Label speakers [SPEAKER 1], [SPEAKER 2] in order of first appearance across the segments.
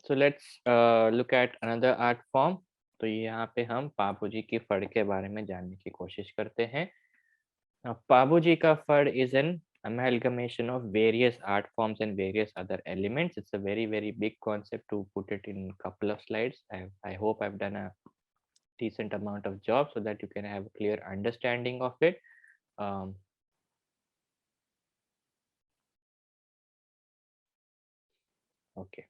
[SPEAKER 1] So let's look at another art form. तो यहाँ पे हम पाबूजी की फड़ के बारे में जानने की कोशिश करते हैं. Now, पाबूजी का फड़ is an amalgamation of various art forms and various other elements. It's a very big concept to put it in a couple of slides. I hope I've done a decent amount of job so that you can have a clear understanding of it. Okay.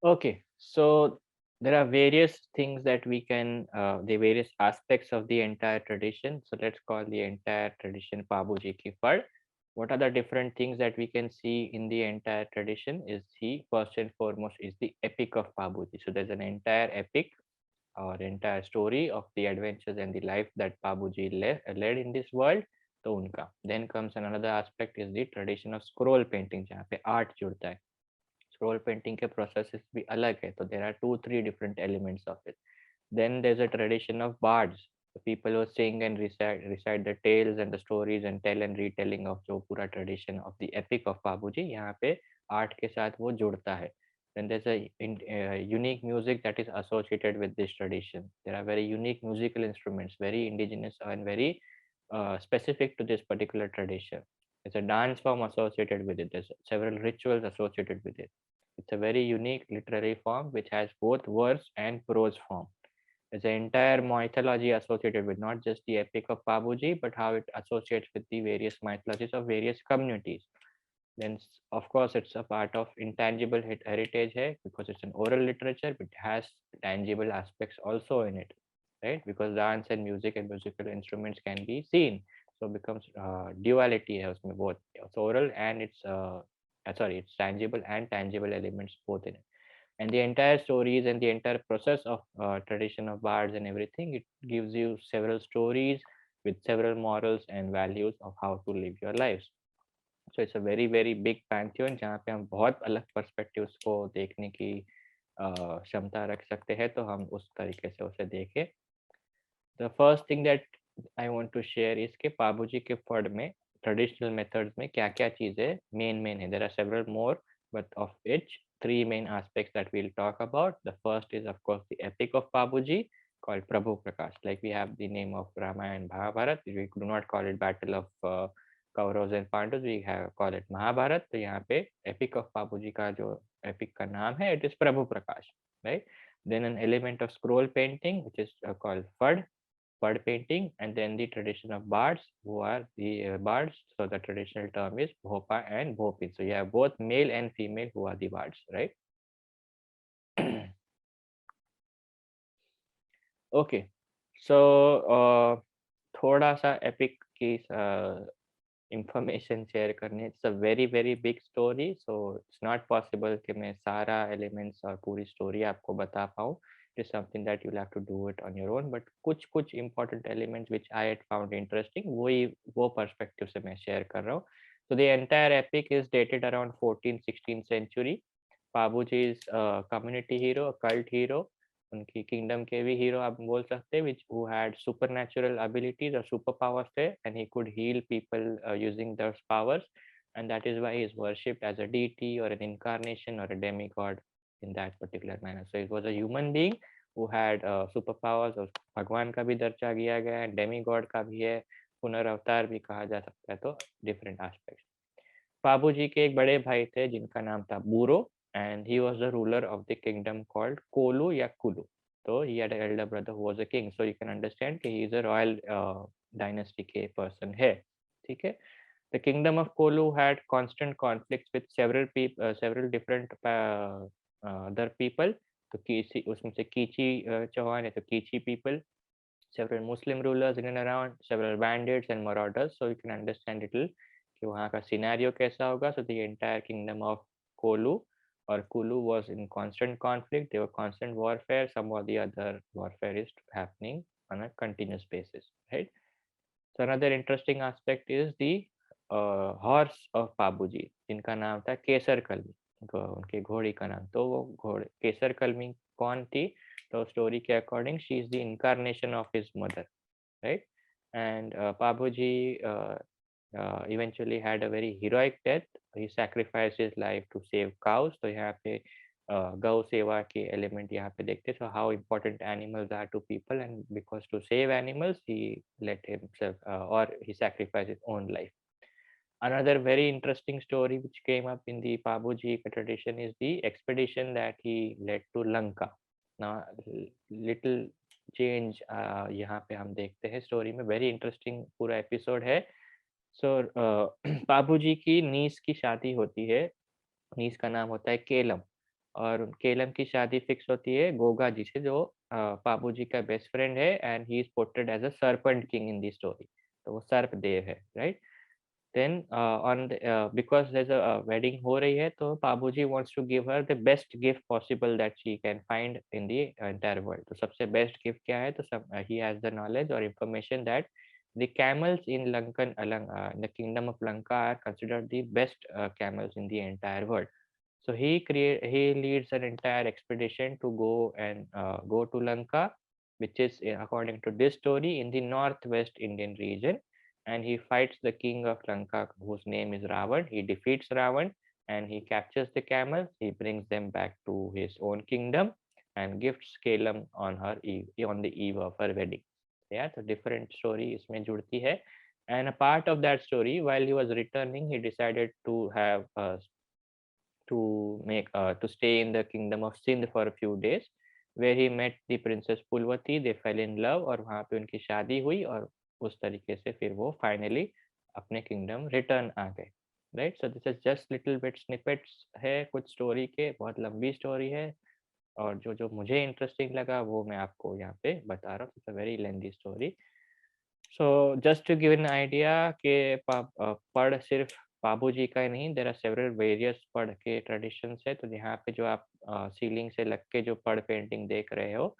[SPEAKER 1] Okay, so there are various things that we can, the various aspects of the entire tradition. So let's call the entire tradition Babuji ki Fad. What are the different things that we can see in the entire tradition is the first and foremost is the epic of Babuji. So there's an entire epic or entire story of the adventures and the life that Babuji led in this world. तो उनका. Then comes another aspect is the tradition of scroll painting जहाँ पे art जुड़ता है. Scroll painting के processes भी अलग है, तो there are 2-3 different elements of it. Then there's a tradition of bards, the people who sing and recite the tales and the stories and tell and retelling of जो पूरा tradition of the epic of Babuji यहाँ पे art के साथ वो जुड़ता है. Then there's a unique music that is associated with this tradition. There are very unique musical instruments, very indigenous and very specific to this particular tradition. There's a dance form associated with it. There's several rituals associated with it. It's a very unique literary form which has both verse and prose form. There's an entire mythology associated with not just the epic of Babuji, but how it associates with the various mythologies of various communities. Then, of course, it's a part of intangible heritage hai, because it's an oral literature, but it has tangible aspects also in it, right? Because dance and music and musical instruments can be seen. So it becomes duality hai usme both. It's oral and it's tangible and tangible elements both in it. And the entire stories and the entire process of tradition of bards and everything, it gives you several stories with several morals and values of how to live your lives. So it's a very big pantheon जहाँ पे हम बहुत अलग perspectives को देखने की क्षमता रख सकते हैं, तो हम उस तरीके से उसे देखें. The first thing that I want to share is कि पाबूजी के फड़ में traditional methods में क्या क्या चीज़ें main है. There are several more, but of which 3 main aspects that we'll talk about. The first is of course the epic of Babuji called Prabhu Prakash. Like we have the name of Ramayana and Mahabharat. We do not call it Battle of Kauravas and Pandavas. We have call it Mahabharat. तो यहाँ पे epic of Babuji का जो epic का नाम है, it is Prabhu Prakash, right? Then an element of scroll painting, which is called Fad painting, and then the tradition of bards, who are the bards. So the traditional term is Bhopa and Bhopin. So you have both male and female who are the bards, right? Okay, so थोड़ा सा epic की information share करने. It's a very big story, so it's not possible कि मैं सारा elements और पूरी story आपको बता पाऊँ. It is something that you'll have to do it on your own, but कुछ important elements which I had found interesting, वो perspective से मैं share कर रहा हूँ. So the entire epic is dated around 14th-16th century. Babuji is a community hero, a cult hero. उनकी kingdom के भी हीरो आप बोल सकते हैं, which who had supernatural abilities or superpowers थे, and he could heal people using those powers, and that is why he is worshipped as a deity or an incarnation or a demigod in that particular manner. So it was a human being who had superpowers, और भगवान का भी दर्जा दिया गया है, demigod का भी है, पुनर्अवतार भी कहा जा सकता है, तो different aspects. बाबू जी के एक बड़े भाई थे जिनका नाम था बूरो, and he was the ruler of the kingdom called Kolu या Kulu. So he had an elder brother who was a king. So you can understand that he is a royal dynasty के person है. ठीक है. The kingdom of Kolu had constant conflicts with several different other people. तो कीची उसमें से कीची चौहान है, तो कीची people, several Muslim rulers in and around, several bandits and marauders. So you can understand little कि वहाँ का scenario कैसा होगा. So the entire kingdom of Kolu or Kulu was in constant conflict. There were constant warfare. Some or the other warfare is happening on a continuous basis, right? So another interesting aspect is the horse of Babuji, जिनका नाम था केसर कलमी. उनके घोड़ी का नाम, तो वो घोड़े केसर कलमी कौन थी? तो story के according she is the incarnation of his mother, right? And Babuji eventually had a very heroic death he sacrificed his life to save cows. तो यहाँ पे गौ सेवा के एलिमेंट यहाँ पे देखते हैं. So how important animals are to people, and because to save animals he let himself or he sacrificed his own life. Another very interesting story which came up in the Babuji tradition is the expedition that he led to Lanka. Now, little change यहाँ पे हम देखते हैं story में. Very interesting पूरा episode है. सो बाबूजी की नीस की शादी होती है. नीस का नाम होता है केलम, और केलम की शादी फिक्स होती है गोगा जी से, जो बाबूजी का बेस्ट फ्रेंड है, and he is portrayed as a serpent king in the story. तो वो सर्प देव है, right. Then because there's a wedding हो रही है, तो बाबूजी wants to give her the best gift possible that she can find in the entire world. तो सबसे best gift क्या है? तो he has the knowledge or information that the camels in the kingdom of Lanka are considered the best camels in the entire world. So he leads an entire expedition to go to Lanka, which is, according to this story, in the northwest Indian region, and he fights the king of Lanka, whose name is Ravan. He defeats Ravan and he captures the camels. He brings them back to his own kingdom and gifts Kalam on the eve of her wedding. Yeah, so different story इसमें जुड़ती है. And a part of that story, while he was returning, he decided to have to stay in the kingdom of Sindh for a few days, where he met the princess Pulwati. They fell in love और वहाँ पे उनकी शादी हुई, और उस तरीके से फिर वो फाइनली अपने किंगडम रिटर्न आ गए, right. So this is just little bit snippets है कुछ स्टोरी के. बहुत लंबी स्टोरी है, और जो जो मुझे इंटरेस्टिंग लगा वो मैं आपको यहाँ पे बता रहा हूँ. It's a very lengthy story. So just to give an idea कि पढ़ सिर्फ बाबूजी का ही नहीं, देर आर सेवरल वेरियस पढ़ के ट्रेडिशंस है. तो यहाँ पे जो आप सीलिंग से लग के जो पढ़ पेंटिंग देख रहे हो,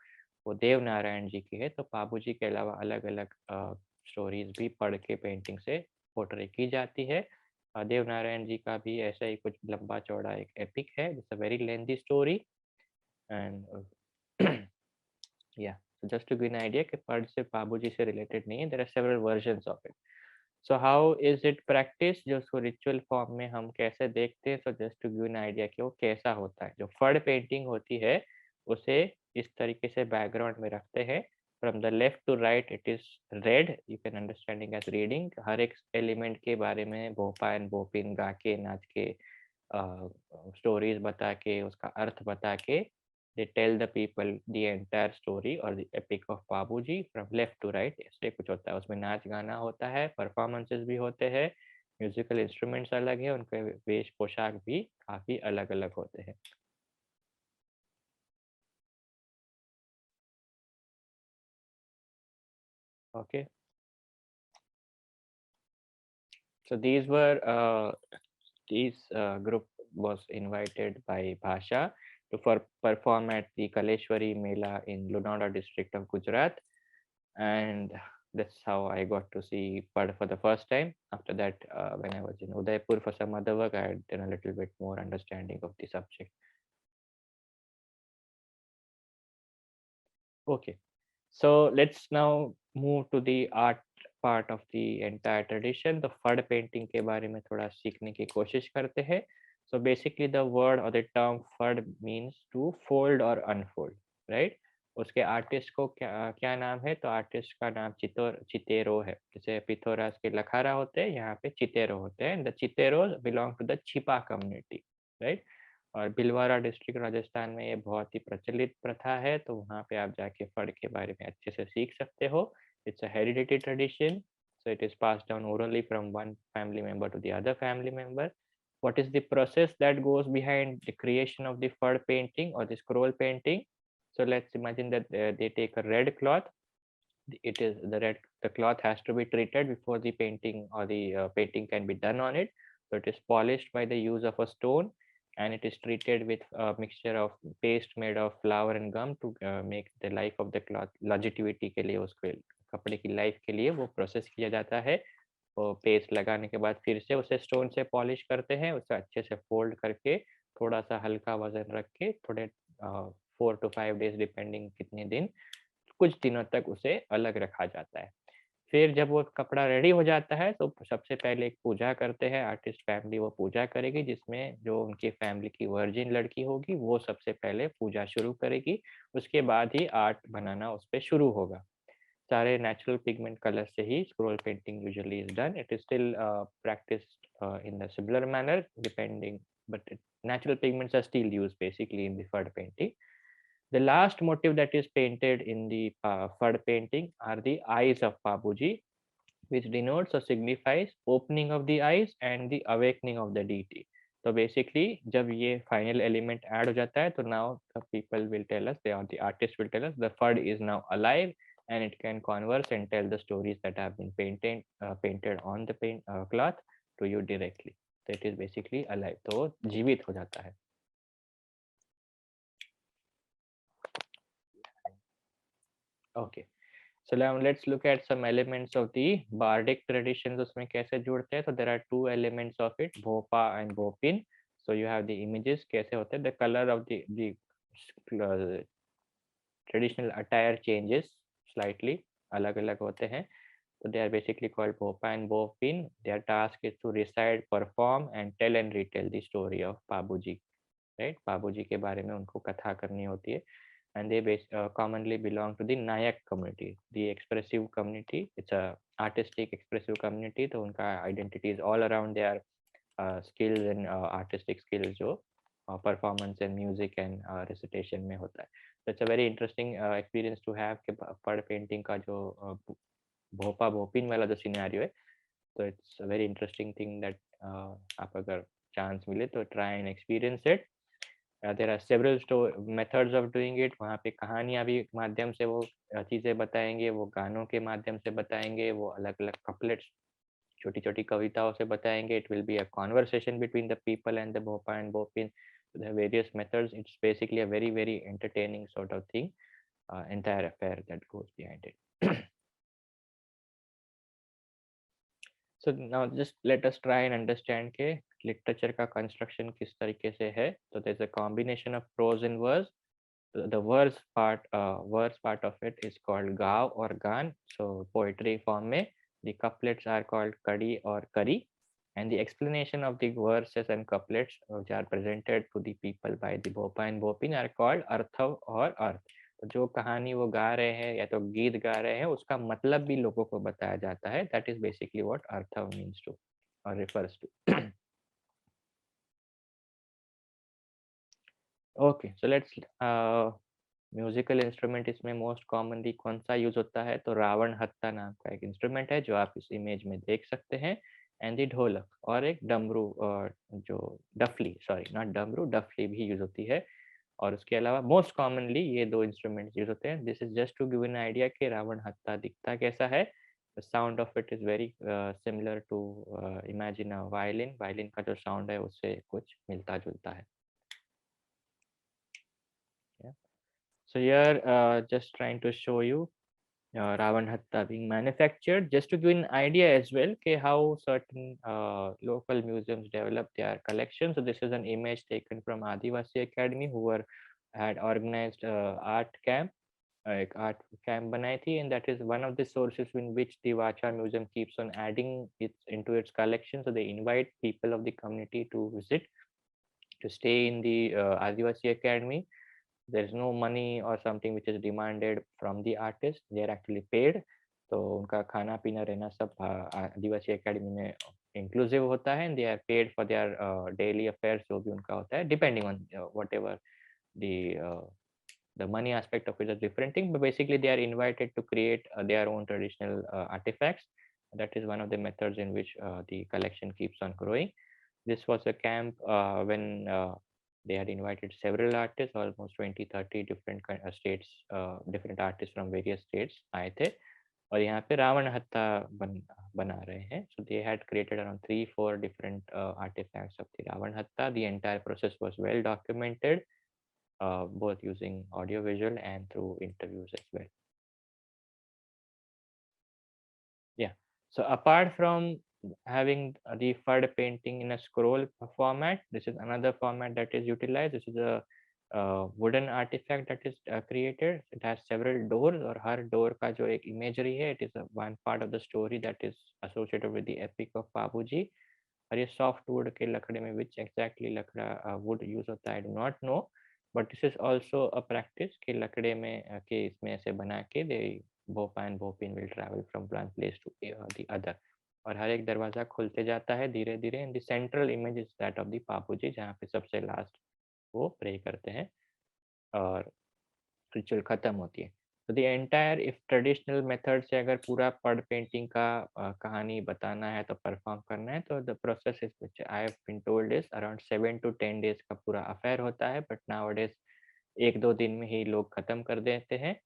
[SPEAKER 1] वो देव नारायण जी की है. तो बाबूजी के अलावा अलग अलग स्टोरीज भी पढ़ के पेंटिंग से पोर्ट्रे की जाती है. देव नारायण जी का भी ऐसा ही कुछ लंबा चौड़ा एक एपिक है. It's a very lengthy story, and yeah, so just to give an idea कि पढ़ सिर्फ बाबूजी से रिलेटेड नहीं है. there are several versions of it. So how is it practiced? जो उसको रिचुअल फॉर्म में हम कैसे देखते हैं. so just to give an idea कि वो कैसा होता है. जो फड़ पेंटिंग होती है उसे इस तरीके से बैकग्राउंड में रखते हैं. From the left to right it is red. You can understanding as reading. हर एक एलिमेंट के बारे में भोपा एंड भोपिन गा के नाच के स्टोरीज बता के उसका अर्थ बता के they tell the people the entire story or the epic of Babuji from left to right. ऐसे कुछ होता है. उसमें नाच गाना होता है, परफॉर्मेंसेस भी होते हैं, म्यूजिकल इंस्ट्रूमेंट्स अलग है, उनके वेश पोशाक भी काफी अलग अलग होते हैं. Okay, so these group was invited by Bhasha to perform at the Kaleshwari Mela in Lunawda district of Gujarat, and that's how I got to see Pad for the first time. After that, when I was in Udaipur for some other work, I had done a little bit more understanding of the subject. Okay, so let's now move to the art part of the entire tradition. The fud painting के बारे में थोड़ा सीखने की कोशिश करते हैं. So basically the word or the term fud means to fold or unfold, right? उसके आर्टिस्ट को क्या नाम है? तो आर्टिस्ट का नाम चितेरो है. जैसे पिथोरास के लखारा होते हैं, यहाँ पे चितेरो होते हैं. द चितेरोज बिलोंग टू द छिपा कम्युनिटी, राइट. और भिलवाड़ा डिस्ट्रिक्ट राजस्थान में ये बहुत ही प्रचलित प्रथा है. तो वहाँ पे आप जाके फड़ के बारे में अच्छे से सीख सकते हो. It's a heredity tradition, so it is passed down orally from one family member to the other family member. What is the process that goes behind the creation of the fur painting or the scroll painting? So let's imagine that they take a red cloth. It is the cloth has to be treated before the painting or the painting can be done on it. So it is polished by the use of a stone, and it is treated with a mixture of paste made of flour and gum to make the life of the cloth longevity के लिए उसको कपड़े की life के लिए वो process किया जाता है. वो पेस्ट लगाने के बाद फिर से उसे स्टोन से पॉलिश करते हैं. उसे अच्छे से फोल्ड करके थोड़ा सा हल्का वजन रख के थोड़े 4 to 5 days डिपेंडिंग कितने दिन, कुछ दिनों तक उसे अलग रखा जाता है. फिर जब वो कपड़ा रेडी हो जाता है तो सबसे पहले एक पूजा करते हैं, आर्टिस्ट फैमिली वो पूजा करेगी, जिसमें जो उनकी फैमिली की वर्जिन लड़की होगी वो सबसे पहले पूजा शुरू करेगी, उसके बाद ही आर्ट बनाना उस पर शुरू होगा। सारे नेचुरल पिगमेंट कलर से ही scroll painting usually is done. It is still practiced in a similar manner depending, but natural pigments are still used basically in the fur painting. The last motive that is painted in the fur painting are the eyes of Babuji, which denotes or signifies opening of the eyes and the awakening of the deity. So basically जब ये final element add हो जाता है तो now the people will tell us, or the artist will tell us, the fur is now alive and it can converse and tell the stories that have been painted on the cloth to you directly. So it is basically alive. तो वो जीवित हो जाता है. Okay. So now let's look at some elements of the bardic traditions. उसमें कैसे जुड़ते हैं? So there are two elements of it, bhopa and bhopin. So you have the images कैसे होते हैं? The color of the traditional attire changes slightly, अलग-अलग होते हैं. So they are basically called bhopa and bhopin. Their task is to recite, perform, and tell and retell the story of Babuji. Right? Babuji के बारे में उनको कथा करनी होती है. And they commonly belong to the Nayak community, the expressive community. It's a artistic expressive community, तो उनका identity is all around their skills and artistic skills जो performance and music and recitation में होता है. So it's a very interesting experience to have कि पड़ painting का जो भोपा भोपिन वाला जो scenario है, so it's a very interesting thing that आप अगर chance मिले तो try and experience it. There are several methods of doing it. वहाँ पे कहानियाँ भी माध्यम से वो चीज़ें बताएंगे, वो गानों के माध्यम से बताएंगे, वो अलग अलग couplets छोटी छोटी कविताओं से बताएंगे. It will be a conversation between the people and the Bhopa and Bhopin. So there are various methods. It's basically a very very entertaining sort of thing, entire affair that goes behind it. So now just let us try and understand के literature का construction किस तरीके से है. So there's a combination of prose and verse. The verse part of it is called gav or gan. So poetry form में the couplets are called kadi or kari, and the explanation of the verses and couplets which are presented to the people by the bhopa and bhopin are called arthav or arth. तो जो कहानी वो गा रहे हैं या तो गीत गा रहे हैं उसका मतलब भी लोगों को बताया जाता है. That is basically what arthav means to or refers to. Okay, so let's musical instrument इसमें मोस्ट कॉमनली कौन सा यूज होता है? तो रावण हत्ता नाम का एक इंस्ट्रूमेंट है जो आप इस इमेज में देख सकते हैं, एंड दी ढोलक, और एक डमरू जो डफली, सॉरी नॉट डमरू, डफली भी यूज होती है. और उसके अलावा मोस्ट कॉमनली ये दो इंस्ट्रूमेंट्स यूज होते हैं. This is just to give an idea कि रावण हत्ता दिखता कैसा है. The sound of it is very similar to imagine a violin. Violin का जो साउंड है उससे कुछ मिलता जुलता है. So here, just trying to show you Ravan Hatta being manufactured, just to give an idea as well okay, how certain local museums develop their collection. So this is an image taken from Adivasi Academy, who had organized art camp, art camp बनाई थी, and that is one of the sources in which the Vacha Museum keeps on adding it into its collection. So they invite people of the community to visit, to stay in the Adivasi Academy. There is no money or something which is demanded from the artist. They are actually paid. तो उनका खाना पीना रहना सब आदिवासी academy में inclusive होता है, and they are paid for their daily affairs जो भी उनका होता है, depending on whatever the the money aspect of it is a different thing, but basically they are invited to create their own traditional artifacts. That is one of the methods in which the collection keeps on growing. This was a camp when they had invited several artists, almost 20-30 different states, different artists from various states आए थे, और यहाँ पे रावण हत्ता बना रहे हैं. So they had created around 3-4 different artifacts of the Ravan Hatta. The entire process was well documented, both using audio visual and through interviews as well. Yeah. So apart from having the FUD painting in a scroll format, this is another format that is utilized. This is a wooden artifact that is created. It has several doors, और हर door का जो एक imagery है, it is a one part of the story that is associated with the epic of Babuji. और ये soft wood के लकड़े में which exactly Lakra wood use होता है I do not know, but this is also a practice कि लकड़े में के इसमें ऐसे बना के they Bhopa and Bhopin will travel from one place to the other. और हर एक दरवाजा खुलते जाता है धीरे धीरे and the central image is that of the Babuji जहाँ पे सबसे last वो प्रे करते हैं और रिचुअल खत्म होती है. तो the entire if traditional method से अगर पूरा पड़ पेंटिंग का कहानी बताना है तो परफॉर्म करना है तो the process is which I have been told is around 7 to 10 days का पूरा अफेयर होता है, बट नाउअडेज 1-2 दिन में ही लोग खत्म कर देते हैं.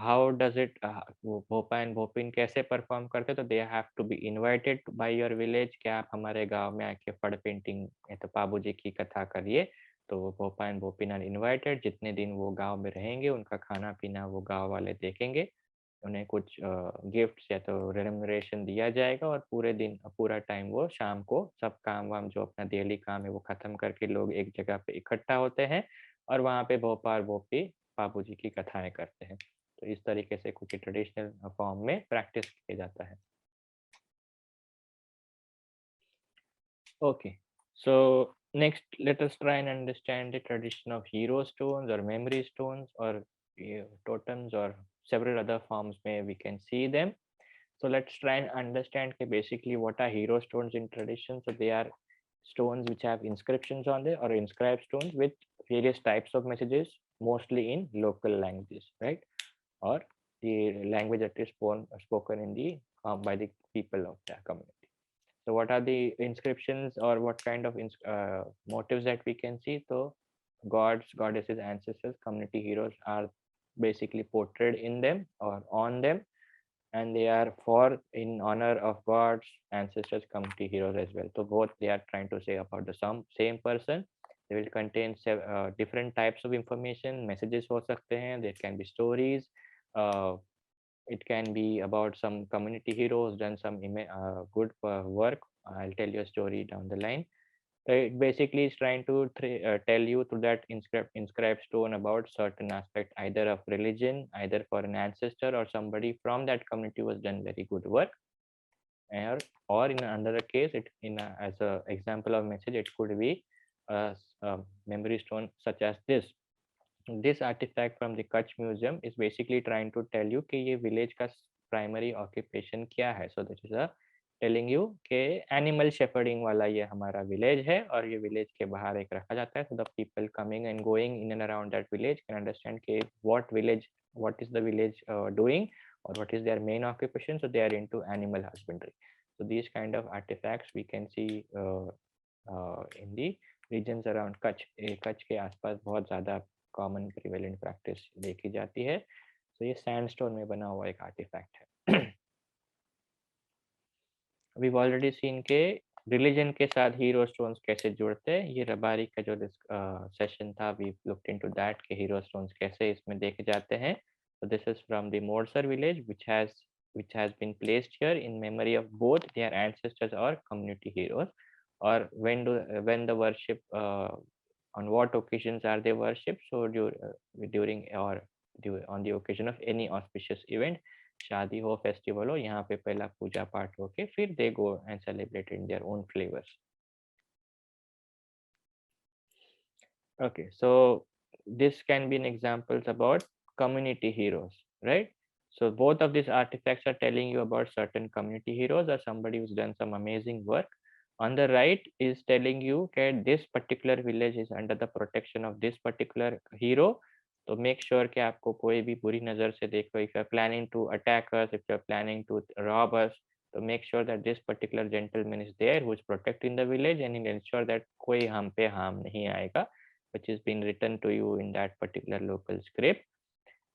[SPEAKER 1] How does it Bhopa and Bhopin कैसे परफॉर्म करते, तो they have to be invited by your village, क्या आप हमारे गांव में आके फड़ पेंटिंग तो बाबू जी की कथा करिए. तो वो भोपा एंड भोपिन आर इनवाइटेड, जितने दिन वो गांव में रहेंगे उनका खाना पीना वो गांव वाले देखेंगे, उन्हें कुछ गिफ्ट्स या तो रेम्यूनरेशन दिया जाएगा और पूरे दिन पूरा टाइम वो शाम को सब काम वाम जो अपना डेली काम है वो खत्म करके लोग एक जगह पे इकट्ठा होते हैं और वहाँ पे भोपा और भोपी बाबू जी की कथाएं करते हैं. तो इस तरीके से कुछ ट्रेडिशनल फॉर्म में प्रैक्टिस किया जाता है. Okay, so next let us try and understand the tradition of hero stones or memory stones or totems or several other forms where we can see them. So let's try and understand basically what are hero stones in tradition. So they are stones which have inscriptions on them or inscribed stones with various types of messages, mostly in local languages, right? Or the language that is spoken in the by the people of the community. So what are the inscriptions or what kind of motives that we can see? So gods, goddesses, ancestors, community heroes are basically portrayed in them or on them, and they are for in honor of gods, ancestors, community heroes as well. So both they are trying to say about the same person. They will contain different types of information, messages हो सकते हैं, there can be stories, uh, it can be about some community heroes done some good work. I'll tell you a story down the line. So it basically is trying to tell you through that inscribed stone about certain aspect either of religion, either for an ancestor or somebody from that community was done very good work, or in another case it as a example of message it could be a memory stone such as this artifact from the Kutch Museum is basically trying to tell you कि ये village का primary occupation क्या है. So this is a telling you कि animal shepherding वाला ये हमारा village है और ये village के बाहर एक रखा जाता है. So the people coming and going in and around that village can understand कि what is the village doing or what is their main occupation. So they are into animal husbandry. So these kind of artifacts we can see in the regions around Kutch. Kutch के आसपास बहुत ज़्यादा common prevalent practice देखी जाती है. तो ये sandstone में बना हुआ एक आर्टिफैक्ट है. we've already seen के रिलीजन के साथ हीरो स्टोन्स कैसे जुड़ते हैं. ये रबारी का जो सेशन था we looked into that कि हीरो स्टोन्स कैसे इसमें देखे जाते हैं. so this is from the Morsar village which has been placed here in memory of both their ancestors or community heroes, or when the worship on what occasions are they worshipped. So during or on the occasion of any auspicious event, शादी हो festival हो, यहाँ पे पहला पूजा पाठ होके फिर they go and celebrate in their own flavors. Okay, so this can be an examples about community heroes, right? So both of these artifacts are telling you about certain community heroes or somebody who's done some amazing work. On the right is telling you that this particular village is under the protection of this particular hero. So make sure कि आपको कोई भी बुरी नज़र से देखो. If you are planning to attack us, if you are planning to rob us, so make sure that this particular gentleman is there who is protecting the village and he'll ensure that कोई हम पे harm नहीं आएगा, which has been written to you in that particular local script,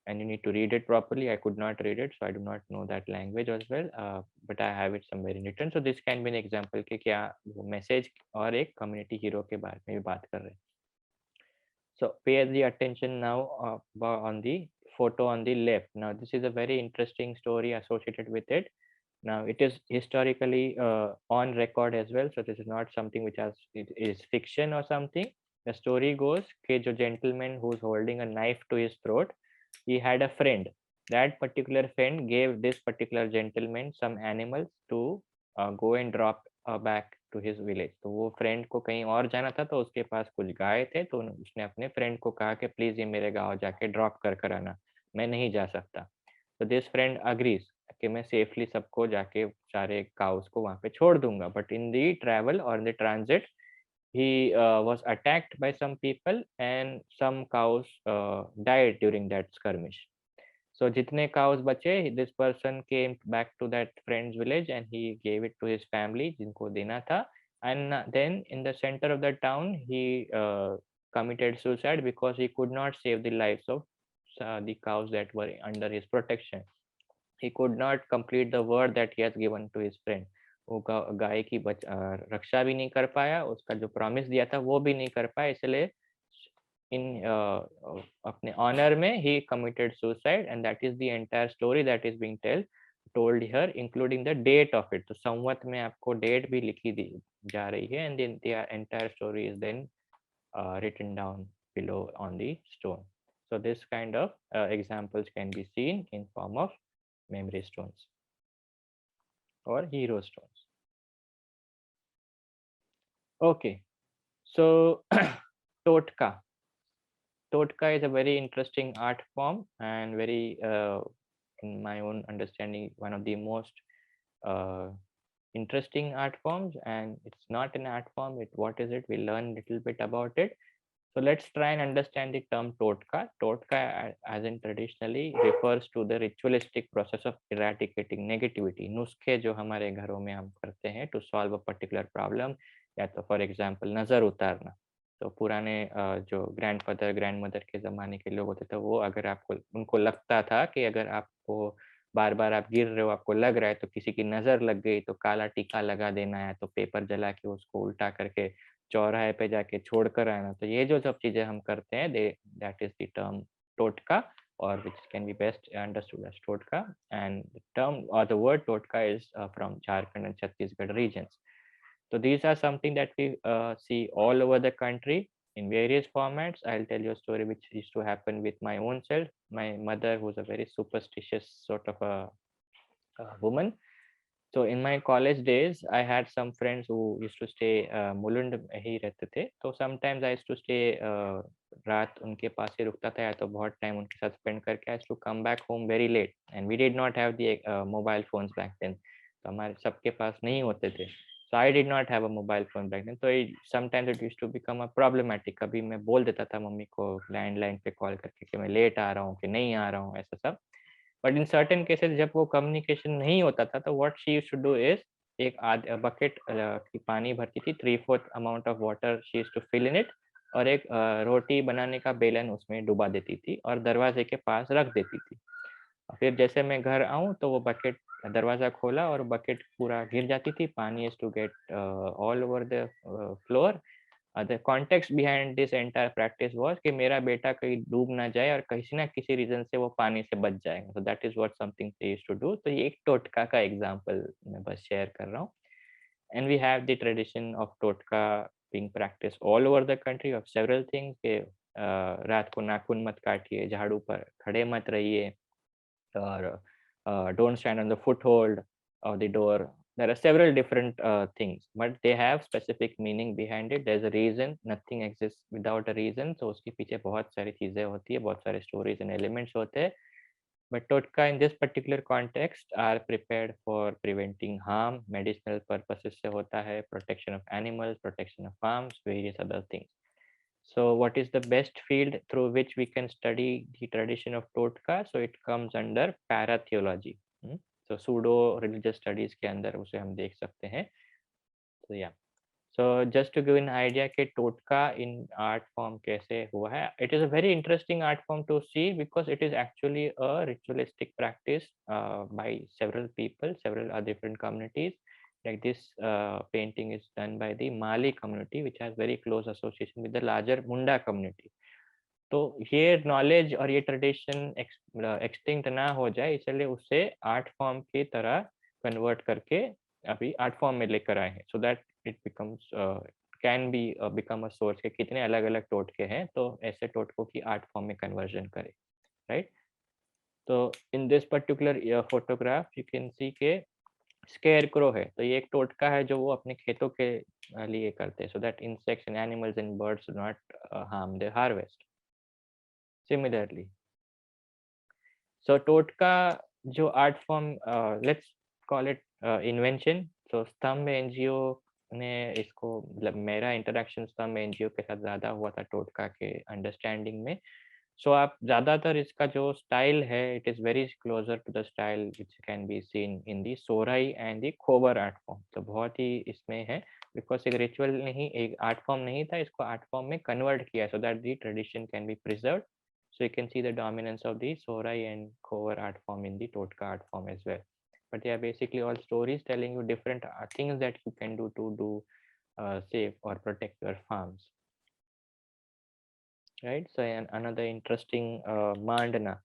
[SPEAKER 1] and you need to read it properly. I could not read it, so I do not know that language as well, but I have it somewhere in written. So this can be an example कि क्या वो message और एक community hero के बारे में भी बात कर रहे हैं. So pay the attention now on the photo on the left. Now this is a very interesting story associated with it. Now it is historically on record as well, so this is not something which it is fiction or something. The story goes कि जो gentleman who's holding a knife to his throat, he had a friend. That particular friend gave this particular gentleman some animals to go and drop back to his village. तो वो friend को कहीं और जाना था, तो उसके पास कुछ गाय थे, तो उसने अपने friend को कहा कि please ये मेरे गाँव जाके drop कर कर आना, मैं नहीं जा सकता. तो this friend agrees कि मैं safely सबको जाके सारे cows को वहाँ पे छोड़ दूंगा. But in the travel or in the transit, he was attacked by some people and some cows died during that skirmish. So jitne cows bache, this person came back to that friend's village and he gave it to his family jinko dena tha. And then in the center of the town he committed suicide because he could not save the lives of the cows that were under his protection. He could not complete the word that he has given to his friend. वो गाय की रक्षा भी नहीं कर पाया, उसका जो promise दिया था वो भी नहीं कर पाया, इसलिए इन अपने ऑनर में ही committed suicide and that is the entire story that is being told here including the date of it. तो संवत में आपको डेट भी लिखी दी जा रही है and the entire story is then written down below on the stone. So this kind of examples can be seen in form of memory stones or hero stones. Okay, so Totka. Totka is a very interesting art form and very, in my own understanding, one of the most uh, interesting art forms. And it's not an art form. What is it? We'll learn a little bit about it. So let's try and understand the term Totka. Totka, as in traditionally, refers to the ritualistic process of eradicating negativity. नुस्खे जो हमारे घरों में हम करते हैं to solve a particular problem, या तो for example नज़र उतारना. तो पुराने जो ग्रैंडफादर ग्रैंडमदर के ज़माने के लोग होते थे, वो अगर आपको उनको लगता था कि अगर आपको बार बार आप गिर रहे हो, आपको लग रहा है, तो किसी की नज़र लग गई तो काला टीका लगा देना है, तो पेपर जला के उसको उल्टा करके चौराहे पे जाके छोड़ कर आना. तो ये जो सब चीजें हम करते हैं, दैट इज द टर्म टोटका, or which can be best understood as Totka. And the term or the word Totka is from Jharkhand and Chhattisgarh regions. So these are something that we see all over the country in various formats. I'll tell you a story which used to happen with my own self. My mother, who's a very superstitious sort of a woman. So in my college days, I had some friends who used to stay Mulund में ही रहते थे. तो sometimes I used to stay रात उनके पास ही रुकता था, या तो बहुत टाइम उनके साथ spend करके I used to come back home very late. And we did not have the mobile phones back then. तो हमारे सबके पास नहीं होते थे. So I did not have a mobile phone back then. तो sometimes it used to become a problematic. कभी मैं बोल देता था मम्मी को लैंडलाइन पे कॉल करके कि मैं लेट आ रहा हूँ कि नहीं आ रहा हूँ, ऐसा सब. बट इन सर्टेन केसेस जब वो कम्युनिकेशन नहीं होता था, तो what she used to do is एक बकेट की पानी भरती थी, 3/4 amount of water she used to fill in it, और एक रोटी बनाने का बेलन उसमें डुबा देती थी और दरवाजे के पास रख देती थी. फिर जैसे मैं घर आऊँ तो वो बकेट दरवाजा खोला और बकेट पूरा गिर जाती थी, pani is to get all over the floor. The context behind this entire practice was कि मेरा बेटा कहीं डूब ना जाए और किसी ना किसी रीजन से वो पानी से बच जाएगा. So that is what something they used to do. तो ये एक टोटका का एग्जांपल मैं बस शेयर कर रहा हूँ. And we have the tradition of टोटका being practiced all over the country of several things. कि रात को नाखून मत काटिए, झाड़ू पर खड़े मत रहिए, or don't stand on the foothold of the door. There are several different things, but they have specific meaning behind it. There's a reason. Nothing exists without a reason. So उसके पीछे बहुत सारी चीजें होती है, बहुत सारे stories and elements होते हैं. But Totka in this particular context are prepared for preventing harm, medicinal purposes से होता है, protection of animals, protection of farms, various other things. So what is the best field through which we can study the tradition of Totka? So it comes under paratheology. So pseudo religious studies के अंदर उसे हम देख सकते हैं. So yeah. So just to give an idea कि Totka in art form कैसे हुआ है, it is a very interesting art form to see because it is actually a ritualistic practice by several people, several different communities. Like this painting is done by the Mali community, which has very close association with the larger Munda community. तो ये knowledge और ये tradition extinct ना हो जाए, इसलिए उसे art form की तरह कन्वर्ट करके अभी आर्ट फॉर्म में लेकर आए हैं, so that it becomes can be become a source के कितने अलग अलग टोटके हैं, तो ऐसे टोटकों की आर्ट फॉर्म में कन्वर्जन करें, राइट। तो in this particular photograph you can सी के स्केयर क्रो है, तो ये एक टोटका है जो वो अपने खेतों के लिए करते हैं, so that insects and animals and birds do not harm the harvest. Similarly, so टोटका जो art form, let's call it invention. तो स्तंभ एनजीओ ने इसको, मतलब मेरा इंटरेक्शन स्तंभ एनजीओ के साथ ज़्यादा हुआ था टोटका के अंडरस्टैंडिंग में। सो आप ज़्यादातर इसका जो स्टाइल है, it is very closer to the style which can be seen in the Sohrai and the Khovar art form. तो बहुत ही इसमें है, बिकॉज एक रिचुअल नहीं, एक आर्ट फॉर्म नहीं था, इसको आर्ट फॉर्म में कन्वर्ट किया so that the tradition can be preserve. So you can see the dominance of the Sorai and Khovar art form in the Totka art form as well. But they are basically all stories telling you different things that you can do to save or protect your farms. Right. So another interesting mandana.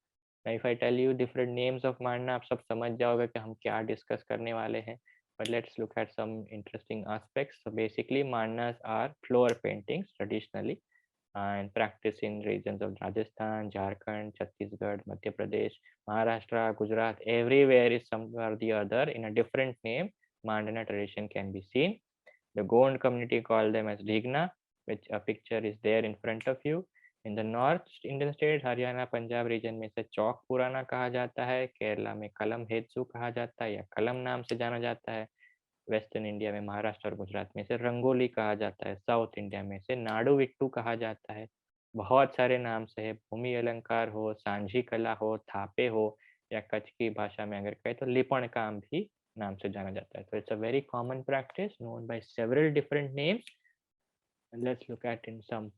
[SPEAKER 1] Now if I tell you different names of mandana, आप सब समझ जाओगे कि हम क्या discuss करने वाले हैं. But let's look at some interesting aspects. So basically mandanas are floor paintings traditionally and practice in regions of Rajasthan, Jharkhand, Chhattisgarh, Madhya Pradesh, Maharashtra, Gujarat. Everywhere is somewhere or the other in a different name. Mandana tradition can be seen. The Gond community call them as Digna, which a picture is there in front of you. In the North Indian states, Haryana, Punjab region में से चौक पुराना कहा जाता है, केरला में कलम हेत्सु कहा जाता है या कलम नाम से जाना जाता है, वेस्टर्न इंडिया में महाराष्ट्र और गुजरात में से रंगोली कहा जाता है, साउथ इंडिया में से नाडू विट्टू कहा जाता है। बहुत सारे नाम से है, भूमि अलंकार हो, सांझी कला हो, थापे हो, या कच्छ की भाषा में अगर कहें तो लिपण काम भी नाम से जाना जाता है। तो it's a very common practice known by several different names. Let's look at in some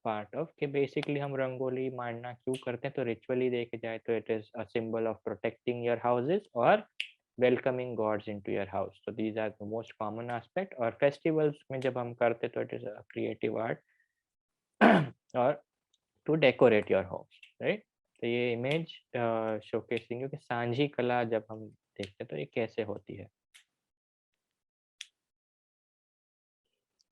[SPEAKER 1] part of कि बेसिकली हम रंगोली मांडना क्यों करते हैं। तो रिचुअली देखे जाए तो it is a symbol of protecting your houses और welcoming gods into your house. So these are the most common aspect. और festivals में जब हम करते तो it is a creative art और to decorate your home, right? तो ये इमेज शोकेसिंग है कि सांझी कला जब हम देखते हैं तो ये कैसे होती है,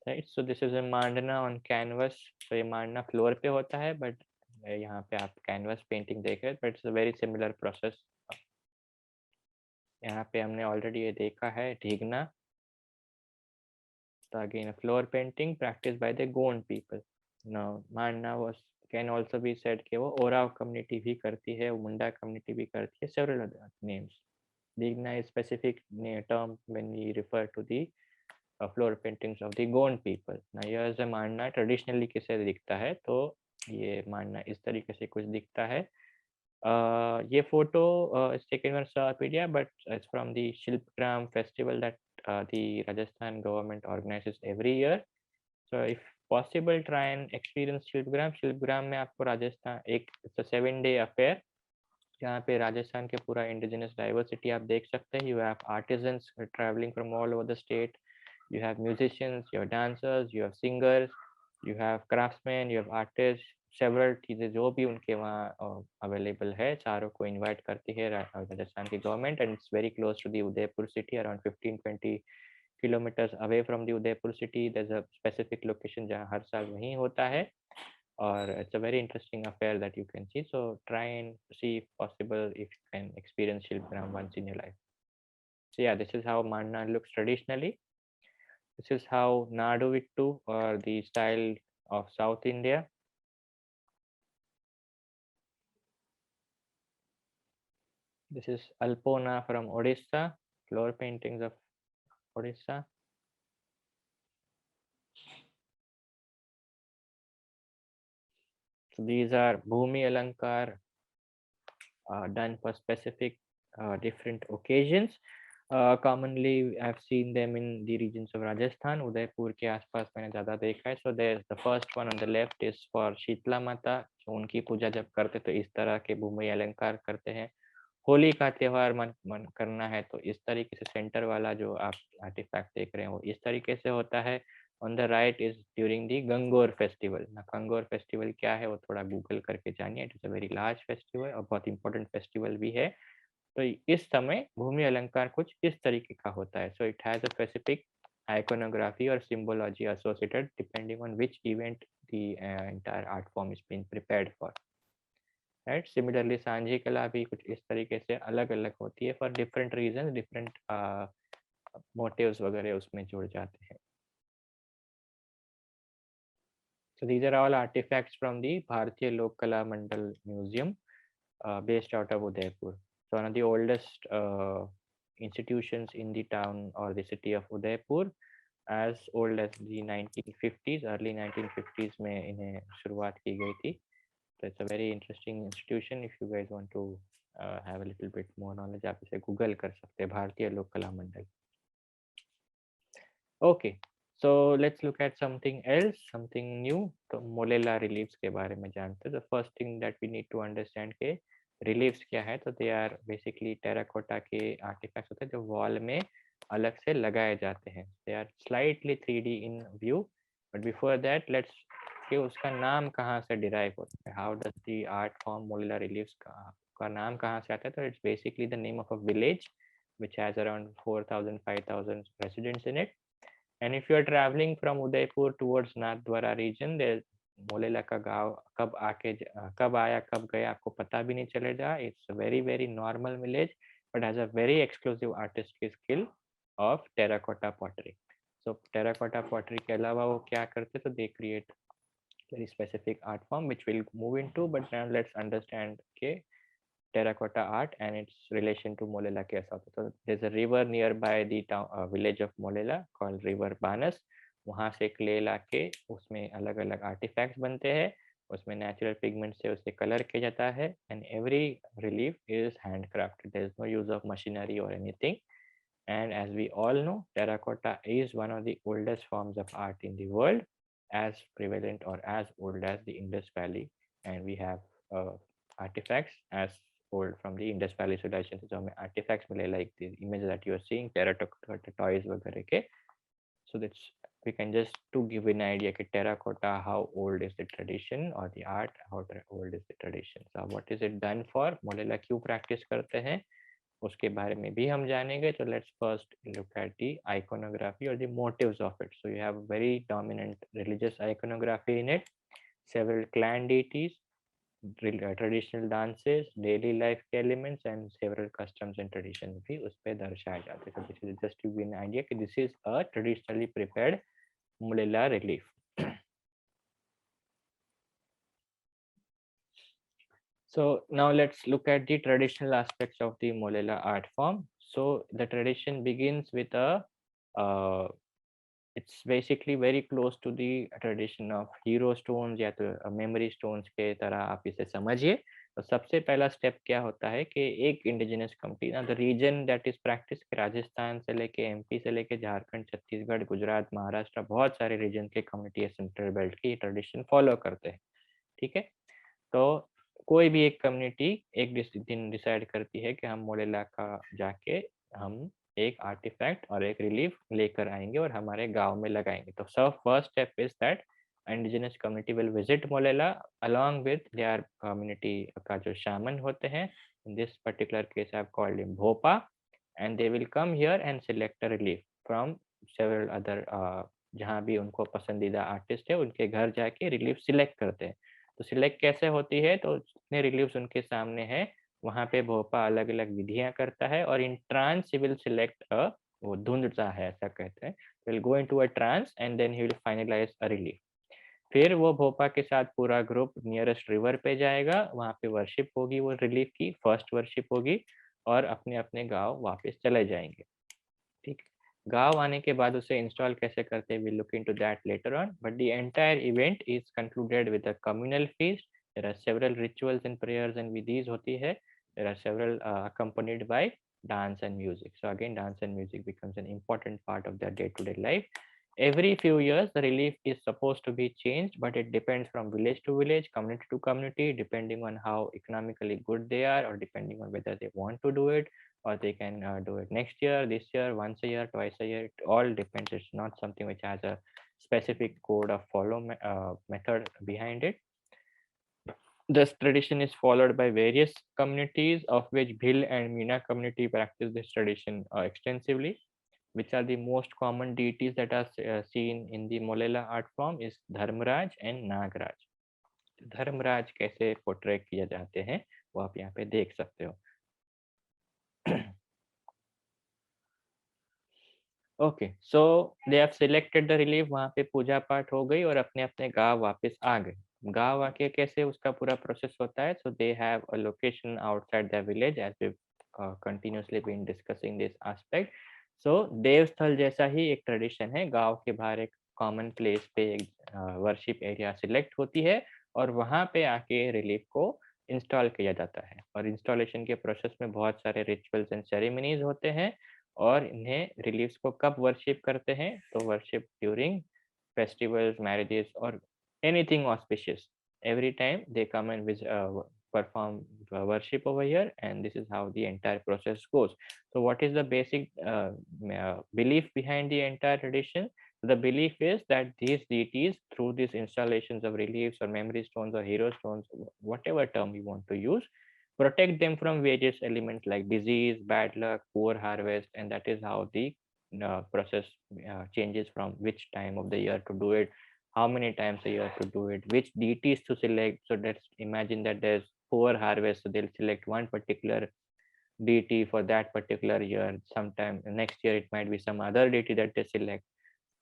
[SPEAKER 1] right? So this is a mandana on canvas. So ये मांडना फ्लोर पे होता है, बट यहाँ पे आप कैनवस पेंटिंग देख रहे हैं, but it's a very similar process. यहाँ पे हमने ऑलरेडी ये देखा है ढीगना। So again, a floor painting practiced by the Gond people. Now, Manna was can also be said कि वो ओराव community भी करती है, मुंडा community भी करती है, several other names. Digna is specific term when we refer to the floor paintings of the Gond people. Now here's a Manna traditionally कैसे दिखता है, तो ये Manna इस तरीके से कुछ दिखता है। ये photo is taken from South India, but it's from the Shilpgram festival that the Rajasthan government organizes every year. So if possible, try and experience Shilpgram. Shilpgram में आपको राजस्थान एक it's a 7-day affair जहाँ पे राजस्थान के पूरा indigenous diversity आप देख सकते हैं. You have artisans traveling from all over the state. You have musicians, you have dancers, you have singers, you have craftsmen, you have artists. Several चीज़ें जो भी उनके वहाँ अवेलेबल है, चारों को इनवाइट करती है राजस्थान की government, and it's very close to the Udaipur city, around 15-20 kilometres away from the Udaipur city. There is a specific location जहाँ हर साल वहीं होता है, और it's a very interesting affair that you can see. So try and see if possible if you can experience Shilpgram once in your life. So yeah, this is how Manna looks traditionally. This is how Nadu Vittu, or the style of South India. This is Alpona from Odisha, floor paintings of Odisha. So these are Bhumi Alankar done for specific different occasions. Commonly, I've seen them in the regions of Rajasthan. Udaipur के आसपास मैंने ज़्यादा देखा है. So there's the first one on the left is for Sheetla माता. So उनकी पूजा जब करते तो इस तरह के भूमि अलंकार करते हैं. होली का त्यौहार मन करना है तो इस तरीके से सेंटर वाला जो आप आर्टिफैक्ट देख रहे हैं वो इस तरीके से होता है. On the right is during the Gangaur festival. ना गंगोर फेस्टिवल क्या है वो थोड़ा गूगल करके जानिए. It is a very large festival और बहुत इंपॉर्टेंट फेस्टिवल भी है. तो इस समय भूमि अलंकार कुछ इस तरीके का होता है. So it has a specific iconography or symbology associated depending on which event the entire art form is being prepared for. Right similarly सांझी कला भी कुछ इस तरीके से अलग अलग होती है for different region different motives वगैरह उसमें जुड़ जाते हैं. So these are all artifacts from the Bharatiya Lok Kala Mandal Museum based out of Udaipur. So one of the oldest institutions in the town or the city of Udaipur, as old as the 1950s, early 1950s में इन्हें शुरुआत की गई थी. So it's a very interesting institution. If you guys want to have a little bit more knowledge, आप इसे Google कर सकते हैं, भारतीय लोक कला मंडल. Okay, so let's look at something else, something new. तो मोलेला reliefs के बारे में जानते हैं. The first thing that we need to understand के reliefs क्या है, तो they are basically terracotta के artifacts होते हैं जो wall में अलग से लगाए जाते हैं. They are slightly 3D in view, but before that let's कि उसका नाम कहाँ से डिराइव होता है. How does the art form Molela reliefs का नाम कहाँ से आता है. तो it's basically the name of a village which has around 4,000 5,000 residents in it. And if you are traveling from Udaipur towards Nathdwara region, there Molela का गांव कब आया कब गया आपको पता भी नहीं चलेगा. It's a very very normal village but has a very exclusive artistic skill of terracotta pottery. So terracotta pottery के अलावा वो क्या करते, तो they create very specific art form which we'll move into, but now let's understand okay terracotta art and its relation to Molela kaisa hota. So there's a river nearby the town village of Molela called river Banas. वहाँ से clay लाके उसमें अलग अलग artefacts बनते हैं, उसमें natural pigment से उसे कलर किया जाता है and every relief is handcrafted. There is no use of machinery और anything. And as we all know, terracotta is one of the oldest forms of art in the world, as prevalent or as old as the Indus Valley. And we have artifacts as old from the Indus Valley civilization. So artifacts like the image that you are seeing, terracotta toys वगैरह के. So that's we can just to give an idea कि terracotta, how old is the tradition or the art, how old is the tradition. So what is it done for? Molela क्यों practice करते हैं उसके बारे में भी हम जानेंगे. तो let's first look at the iconography or the motives of it. So you have very dominant religious iconography in it, several clan deities, traditional dances, daily life के elements and several customs and traditions भी उस पे दर्शाए जाते हैं. So this is just to give an idea कि this is a traditionally prepared Mulila relief. So now let's look at the traditional aspects of the Molela art form. So the tradition begins with it's basically very close to the tradition of hero stones या तो memory stones के तरह आप इसे समझिए. तो सबसे पहला स्टेप क्या होता है कि एक इंडिजिनस कम्युनिटी ना the region that is practice Rajasthan से लेके एमपी से लेके झारखंड छत्तीसगढ़ गुजरात महाराष्ट्र बहुत सारे रीजन के कम्युनिटी सेंट्रल बेल्ट की ट्रेडिशन फॉलो करते हैं. ठीक है. तो कोई भी एक कम्युनिटी एक दिन डिसाइड करती है कि हम मोलेला का जाके हम एक आर्टिफैक्ट और एक रिलीफ लेकर आएंगे और हमारे गांव में लगाएंगे. तो first step is that indigenous community will visit Molela along with their community का जो shaman होते हैं. In this particular case I have called him Bhopa, and they will come here and select a relief from several other जहाँ भी उनको पसंदीदा artist है उनके घर जाके रिलीफ सिलेक्ट करते हैं. तो सिलेक्ट कैसे होती है, तो जितने रिलीव्स उनके सामने है वहाँ पे भोपा अलग अलग विधियां करता है और in trance he will select वो धुंधता है ऐसा कहते हैं. Will go into a trance and then he will finalise a relief. फिर वो भोपा के साथ पूरा ग्रुप नियरेस्ट रिवर पे जाएगा, वहाँ पे वर्शिप होगी, वो रिलीफ की फर्स्ट वर्शिप होगी और अपने अपने गाँव वापस चले जाएंगे. ठीक. गाँव आने के बाद उसे इंस्टॉल कैसे करते हैं, we'll look into that later on, but the entire event is concluded with a communal feast. There are several rituals and prayers and vidhis होती है. There are several accompanied by dance and music. So again dance and music becomes an important part of their day-to-day life. Every few years the relief is supposed to be changed, but it depends from village to village, community to community, depending on how economically good they are or depending on whether they want to do it or they can do it next year, this year, once a year, twice a year. It all depends. It's not something which has a specific code of method behind it. This tradition is followed by various communities, of which Bhil and Meena community practice this tradition extensively. which are the most common deities that are seen in the Molela art form is Dharmaraj and Nagraj. Dharmaraj कैसे portray किए जाते हैं वो आप यहाँ पे देख सकते हो. Okay, so they have selected the relief. वहाँ पे पूजा पाठ हो गई और अपने अपने गांव वापस आ गए. गांव आके कैसे उसका पूरा प्रोसेस होता है. So they have a location outside the village as we continuously been discussing this aspect. So देवस्थल जैसा ही एक ट्रेडिशन है. गांव के बाहर एक कॉमन प्लेस पे एक वर्शिप एरिया सिलेक्ट होती है और वहाँ पे आके रिलीफ को इंस्टॉल किया जाता है. और इंस्टॉलेशन के प्रोसेस में बहुत सारे रिचुअल्स एंड सेरेमनीज होते हैं. और इन्हें रिलीफ्स को कब वर्शिप करते हैं. तो worship during festivals, marriages, or anything auspicious. Every time they come and perform worship over here, and this is how the entire process goes. So what is the basic belief behind the entire tradition? The belief is that these deities, through these installations of reliefs or memory stones or hero stones, whatever term you want to use, protect them from various elements like disease, bad luck, poor harvest, and that is how the process changes from which time of the year to do it, how many times a year to do it, which deities to select. So let's imagine that there's poor harvest, so they'll select one particular deity for that particular year. Sometime next year it might be some other deity that they select.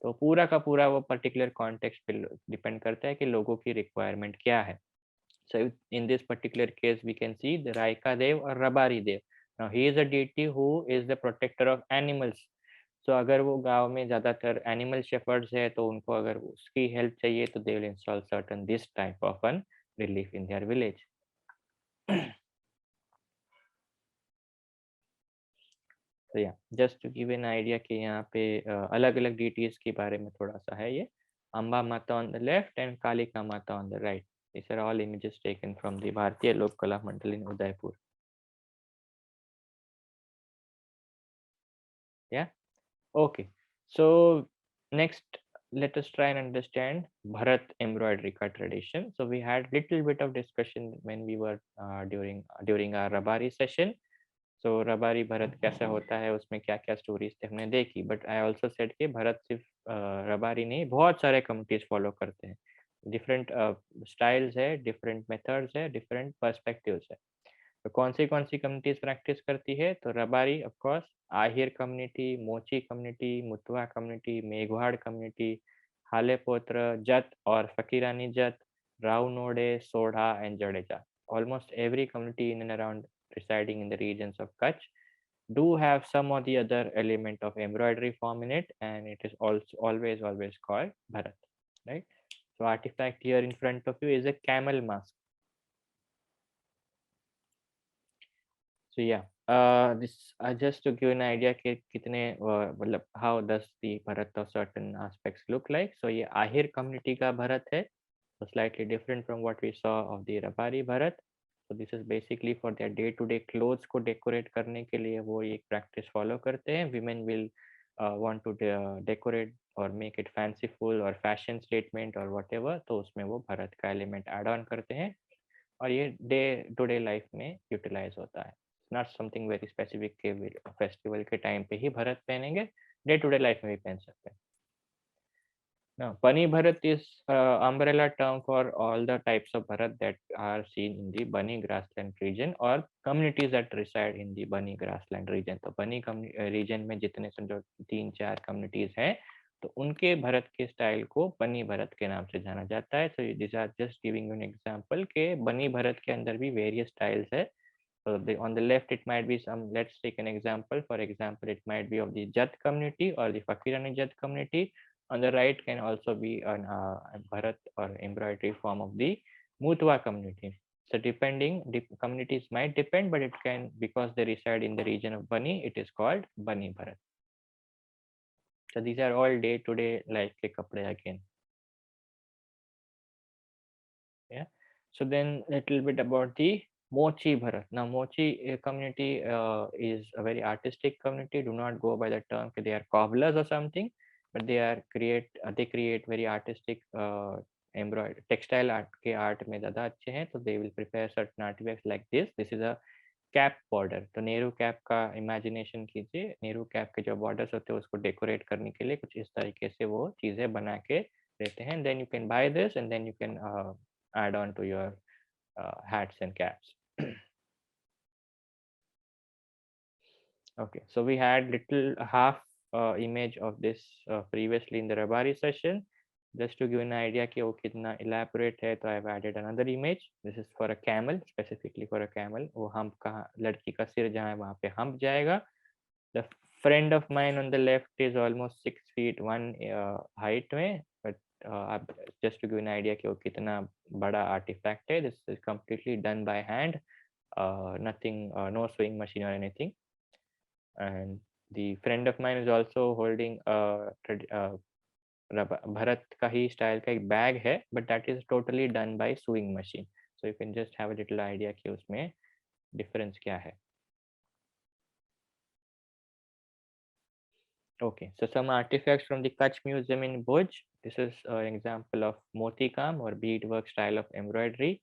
[SPEAKER 1] तो पूरा का पूरा वो particular context पे depend करता है कि लोगों की रिक्वायरमेंट क्या है. So in this particular case, we can see the Raika Dev or Rabari Dev. Now he is a deity who is the protector of animals. So अगर वो गांव में ज़्यादातर animal shepherds है तो उनको अगर उसकी help चाहिए तो they will install certain this type of an relief in their village. So yeah, just to give an idea कि यहाँ पे अलग अलग deities के बारे में थोड़ा सा है ये. Amba Mata on the left and Kalika Mata on the right. These are all images taken from the Bharatiya Lok Kala Mandal in Udaipur. Yeah. Okay. So next, let us try and understand Bharat embroidery ka tradition. So we had little bit of discussion when we were during our Rabari session. So Rabari Bharat कैसा होता है उसमें क्या क्या stories थे हमने देखी. But I also said कि भरत सिर्फ Rabari नहीं बहुत सारे communities follow करते हैं. Different styles है, different methods है, different perspectives है. तो कौन सी कम्युनिटीज प्रैक्टिस करती है. तो Rabari of course, Ahir community, Mochi community, Mutwa community, मेघवाड़ कम्युनिटी, हालेपोत्र, जत और फकीरानी जत, रावनोडे, Sodha and Jadeja. Almost every community in and around residing in the regions of Kutch do have some or the other element of embroidery form in it, and it is also always called Bharat, right? So artifact here in front of you is a camel mask. So yeah, this just to give an idea कि कितने मतलब how does the Bharat of certain aspects look like. So ये Ahir community का Bharat है, so slightly different from what we saw of the Rabari Bharat. So this is basically for their day-to-day clothes को decorate करने के लिए वो एक practice follow करते हैं. Women will want to decorate or make it fanciful or fashion statement or whatever, तो उसमें वो Bharat का element add on करते हैं और ये day-to-day life में utilize होता है. नॉट समथिंग वेरी स्पेसिफिक के फेस्टिवल के टाइम पे ही भरत पहनेंगे, डे टू डे लाइफ में भी पहन सकते हैं. Now, Bani Bharat is umbrella term for all the types of Bharat that are seen in the Bani grassland region or communities that reside in the Bani grassland region. तो Bani region में जितने समझो 3-4 communities हैं तो उनके भरत के style को बनी भरत के नाम से जाना जाता है. So these are just giving you an example के बनी भरत के अंदर भी various styles है. So on the left, it might be some, let's take an example. For example, it might be of the Jat community or the Fakirani Jat community. On the right can also be an Bharat or embroidery form of the Mutwa community. So depending, communities might depend, but it can, because they reside in the region of Bani, it is called Bani Bharat. So these are all day-to-day life ke kapde again. Yeah. So then a little bit about the Mochi Bharat. Now, Mochi community is a very artistic community. Do not go by the term that they are cobblers or something, but they create very artistic embroidery textile art के art में ज़्यादा अच्छे हैं. So they will prepare certain artifacts like this. This is a cap border, तो Nehru cap का imagination कीजिए, Nehru cap के जो बॉर्डर्स होते हैं उसको डेकोरेट करने के लिए कुछ इस तरीके से वो चीज़ें बना के देते हैं. Then you can buy this and then you can add on to your hats and caps. Okay, so we had little half image of this previously in the Rabari session. Just to give an idea कि वो कितना elaborate है, तो I've added another image. This is for a camel, specifically for a camel. वो hump का, लड़की का सिर जहाँ है वहाँ पे hump जाएगा. The friend of mine on the left is almost 6 feet 1 height में, but just to give an idea कि वो कितना बड़ा artifact है. This is completely done by hand, nothing, no sewing machine or anything. And the friend of mine is also holding a Bharat का ही style का एक bag है, but that is totally done by sewing machine. So you can just have a little idea कि उसमें difference क्या है. Okay, so some artifacts from the Kutch Museum in Budge. This is an example of moti kam or beadwork style of embroidery.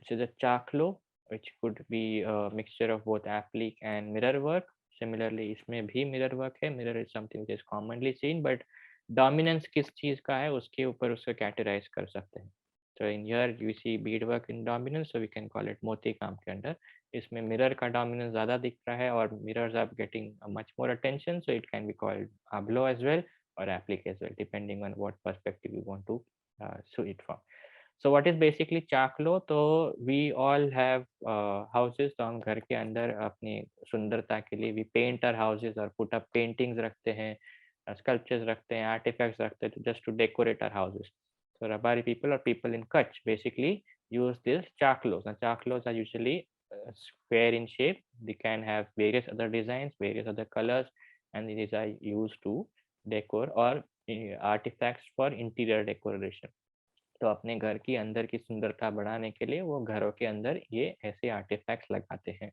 [SPEAKER 1] This is a chaklo, which could be a mixture of both applique and mirror work. Similarly, इसमें भी mirror work है. Mirror is something which is commonly seen, but dominance किस चीज़ का है उसके ऊपर उसको categorize कर सकते हैं. So in here you see beadwork in dominance, so we can call it मोती काम के अंदर. इसमें mirror का dominance ज़्यादा दिख रहा है और mirrors are getting much more attention, so it can be called ablo as well or applique as well, depending on what perspective you want to sew it from. So what is basically chaklo? तो we all have houses, तो हम घर के अंदर अपनी सुंदरता के लिए we paint our houses और put up paintings रखते हैं, sculptures रखते हैं, artifacts रखते हैं, तो just to decorate our houses. So Rabari people or people in Kutch basically use these chaklos. Now chaklos are usually square in shape. They can have various other designs, various other colors, and these are used to decor or artifacts for interior decoration. तो अपने घर की अंदर की सुंदरता बढ़ाने के लिए वो घरों के अंदर ये ऐसे आर्टिफैक्ट्स लगाते हैं.